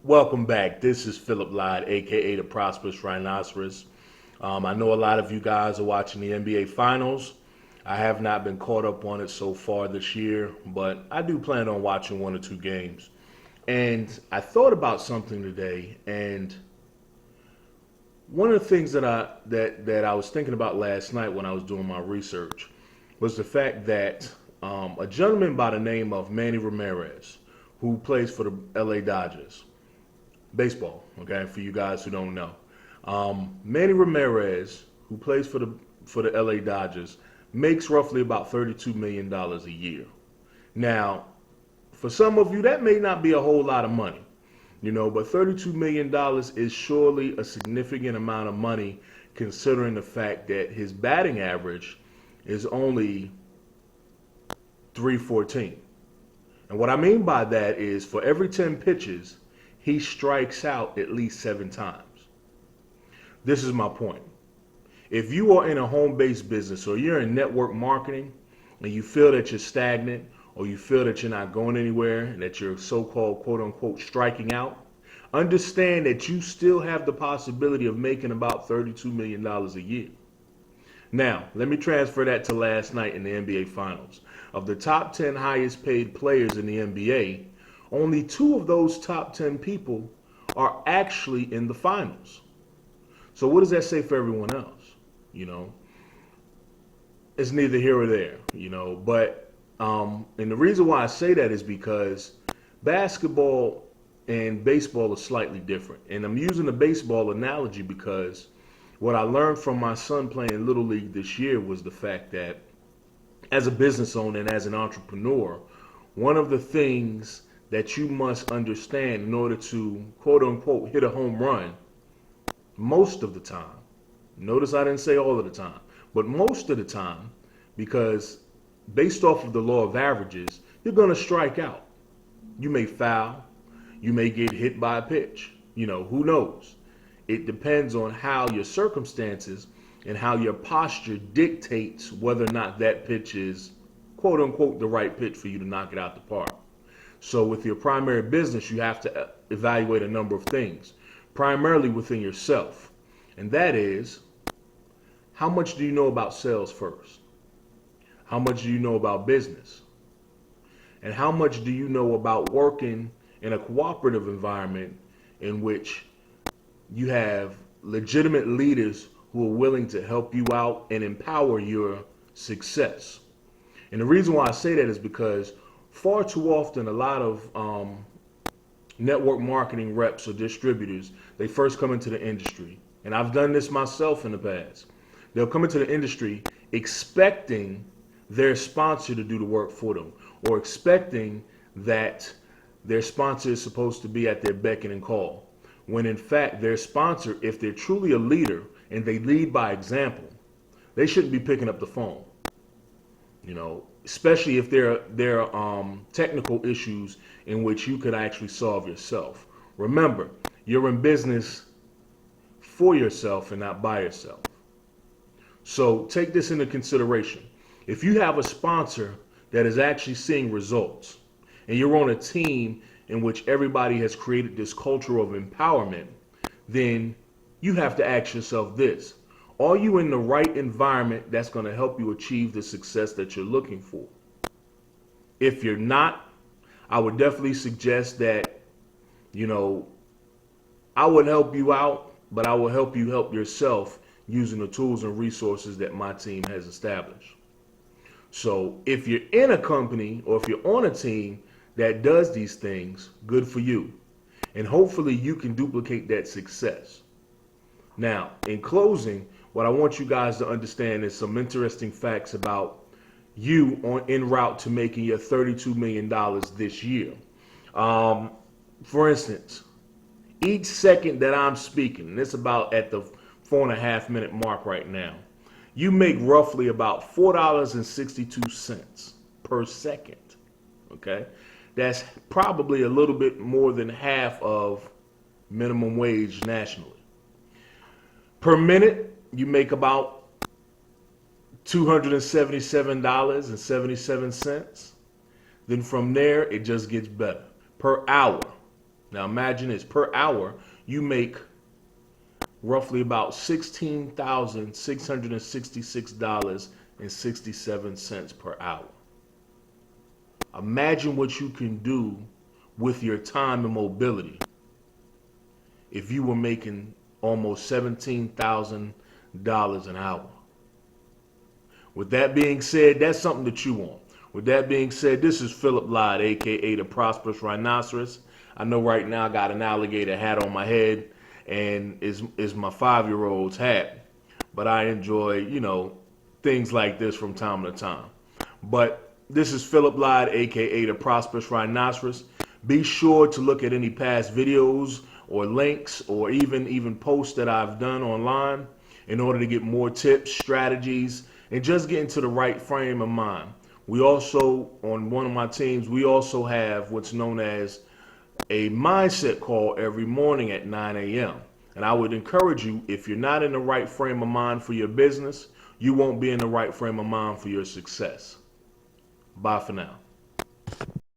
Welcome back. This is Phillip Lyde, aka the Prosperous Rhinoceros. I know a lot of you guys are watching the NBA Finals. I have not been caught up on it so far this year, but I do plan on watching one or two games. And I thought about something today, and one of the things that I was thinking about last night when I was doing my research was the fact that a gentleman by the name of Manny Ramirez, who plays for the LA Dodgers, baseball, okay, for you guys who don't know. Manny Ramirez, who plays for the LA Dodgers, makes roughly about $32 million a year. Now, for some of you, that may not be a whole lot of money, but $32 million is surely a significant amount of money considering the fact that his batting average is only 314. And what I mean by that is for every 10 pitches, he strikes out at least 7 times. This is my point. If you are in a home-based business or you're in network marketing and you feel that you're stagnant or you feel that you're not going anywhere and that you're so-called quote-unquote striking out, understand that you still have the possibility of making about $32 million a year. Now, let me transfer that to last night in the NBA Finals. Of the top 10 highest paid players in the NBA, only 2 of those top 10 people are actually in the finals. So what does that say for everyone else? It's neither here or there, But and the reason why I say that is because basketball and baseball are slightly different. And I'm using the baseball analogy because what I learned from my son playing Little League this year was the fact that as a business owner and as an entrepreneur, one of the things that you must understand in order to quote unquote hit a home run most of the time. Notice I didn't say all of the time, but most of the time, because based off of the law of averages, you're going to strike out. You may foul, you may get hit by a pitch, who knows? It depends on how your circumstances and how your posture dictates whether or not that pitch is quote unquote the right pitch for you to knock it out the park. So with your primary business, you have to evaluate a number of things, primarily within yourself. And that is, how much do you know about sales first? How much do you know about business? And how much do you know about working in a cooperative environment in which you have legitimate leaders who are willing to help you out and empower your success? And the reason why I say that is because far too often, a lot of network marketing reps or distributors, they first come into the industry. And I've done this myself in the past. They'll come into the industry expecting their sponsor to do the work for them, or expecting that their sponsor is supposed to be at their beck and call. When in fact, their sponsor, if they're truly a leader and they lead by example, they shouldn't be picking up the phone. Especially if there are technical issues in which you could actually solve yourself. Remember, you're in business for yourself and not by yourself. So take this into consideration. If you have a sponsor that is actually seeing results and you're on a team in which everybody has created this culture of empowerment, then you have to ask yourself this: are you in the right environment that's going to help you achieve the success that you're looking for? If you're not, I would definitely suggest that, I would help you out, but I will help you help yourself using the tools and resources that my team has established. So if you're in a company or if you're on a team that does these things, good for you. And hopefully you can duplicate that success. Now, in closing, what I want you guys to understand is some interesting facts about you en route to making your $32 million this year. For instance, each second that I'm speaking, and it's about at the 4.5 minute mark right now, you make roughly about $4.62 per second. Okay? That's probably a little bit more than half of minimum wage nationally. Per minute, you make about $277.77. Then from there, it just gets better. Per hour, Now imagine this, per hour, you make roughly about $16,666.67 per hour. Imagine what you can do with your time and mobility if you were making almost $17,000 an hour. With that being said, that's something to chew on. With that being said, this is Phillip Lyde, aka the Prosperous Rhinoceros. I know right now I got an alligator hat on my head, and is my 5-year-old's hat. But I enjoy, things like this from time to time. But this is Phillip Lyde, aka the Prosperous Rhinoceros. Be sure to look at any past videos or links or even posts that I've done online in order to get more tips, strategies, and just get into the right frame of mind. We also, on one of my teams, we also have what's known as a mindset call every morning at 9 a.m. And I would encourage you, if you're not in the right frame of mind for your business, you won't be in the right frame of mind for your success. Bye for now.